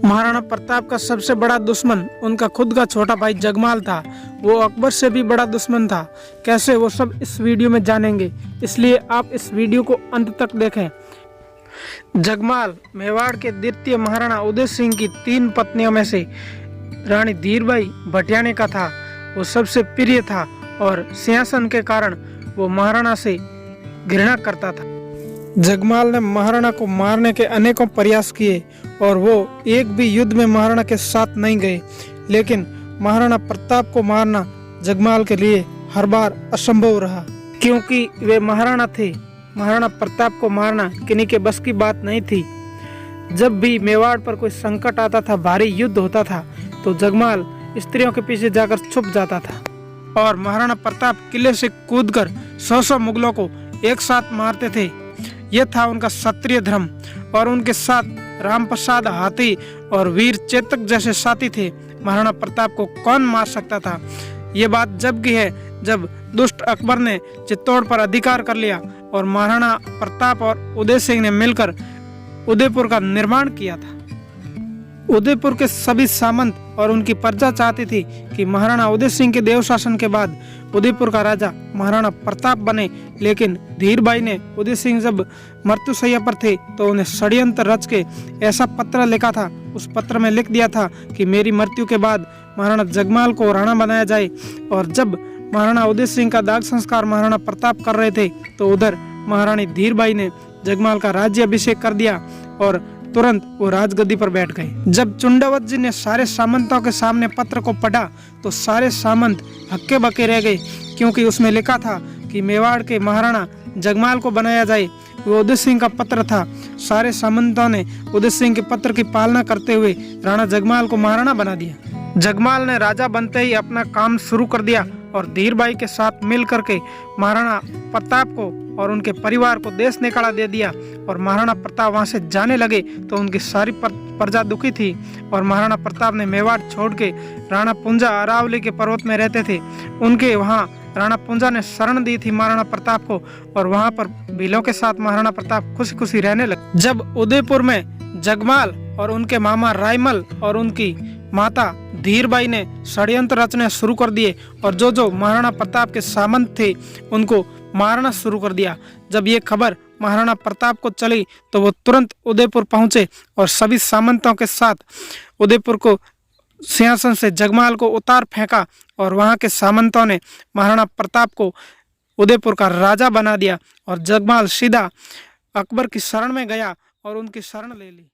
महाराणा प्रताप का सबसे बड़ा दुश्मन उनका खुद का छोटा भाई जगमाल था। वो अकबर से भी बड़ा दुश्मन था। कैसे, वो सब इस वीडियो में जानेंगे, इसलिए आप इस वीडियो को अंत तक देखें। जगमाल मेवाड़ के द्वितीय महाराणा उदय सिंह की 3 पत्नियों में से रानी धीरबाई भटियाने का था। वो सबसे प्रिय था और सिंहासन के कारण वो महाराणा से घृणा करता था। जगमाल ने महाराणा को मारने के अनेकों प्रयास किए और वो एक भी युद्ध में महाराणा के साथ नहीं गए, लेकिन महाराणा प्रताप को मारना जगमाल के लिए हर बार असंभव रहा, क्योंकि वे महाराणा थे। महाराणा प्रताप को मारना किन्हीं के बस की बात नहीं थी। जब भी मेवाड़ पर कोई संकट आता था, भारी युद्ध होता था, तो जगमाल स्त्रियों के पीछे जाकर छुप जाता था और महाराणा प्रताप किले से कूदकर 100 मुगलों को एक साथ मारते थे। यह था उनका क्षत्रिय धर्म और उनके साथ रामप्रसाद हाथी और वीर चेतक जैसे साथी थे। महाराणा प्रताप को कौन मार सकता था? ये बात जब की है जब दुष्ट अकबर ने चित्तौड़ पर अधिकार कर लिया और महाराणा प्रताप और उदय सिंह ने मिलकर उदयपुर का निर्माण किया था। उदयपुर के सभी सामंत और उनकी प्रजा चाहती थी कि महाराणा उदय सिंह के देव शासन के बाद उदयपुर का राजा महाराणा प्रताप बने, लेकिन धीरबाई ने उदय सिंह जब मृत्युशैया पर थे तो उन्हें षड्यंत्र रच के ऐसा पत्र लिखा था। उस पत्र में लिख दिया था कि मेरी मृत्यु के बाद महाराणा जगमाल को राणा बनाया जाए। और जब महाराणा उदय सिंह का दाह संस्कार महाराणा प्रताप कर रहे थे तो उधर महारानी धीरबाई ने जगमाल का राज्याभिषेक कर दिया और तुरंत वो राजगद्दी पर बैठ गए। जब चुंडावत जी ने सारे सामंतों के सामने पत्र को पढ़ा तो सारे सामंत हक्के बक्के रह गए, क्योंकि उसमें लिखा था कि मेवाड़ के महाराणा जगमाल को बनाया जाए। वो उदय सिंह का पत्र था। सारे सामंतों ने उदय सिंह के पत्र की पालना करते हुए राणा जगमाल को महाराणा बना दिया। जगमाल ने राजा बनते ही अपना काम शुरू कर दिया और धीरबाई के साथ मिल करके महाराणा प्रताप को और उनके परिवार को देश निकाला दे दिया। और महाराणा प्रताप वहां से जाने लगे तो उनकी सारी प्रजा दुखी थी और महाराणा प्रताप ने मेवाड़ छोड़ के राणा पुंजा अरावली के पर्वत में रहते थे। उनके वहां राणा पुंजा ने शरण दी थी महाराणा प्रताप को और वहां पर भीलों के साथ महाराणा प्रताप खुशी खुशी रहने लगे। जब उदयपुर में जगमाल और उनके मामा रायमल और उनकी माता धीरबाई ने षड्यंत्र रचने शुरू कर दिए और जो महाराणा प्रताप के सामंत थे उनको मारना शुरू कर दिया। जब ये खबर महाराणा प्रताप को चली तो वो तुरंत उदयपुर पहुंचे और सभी सामंतों के साथ उदयपुर को सिंहासन से जगमाल को उतार फेंका और वहां के सामंतों ने महाराणा प्रताप को उदयपुर का राजा बना दिया और जगमाल सीधा अकबर की शरण में गया और उनकी शरण ले ली।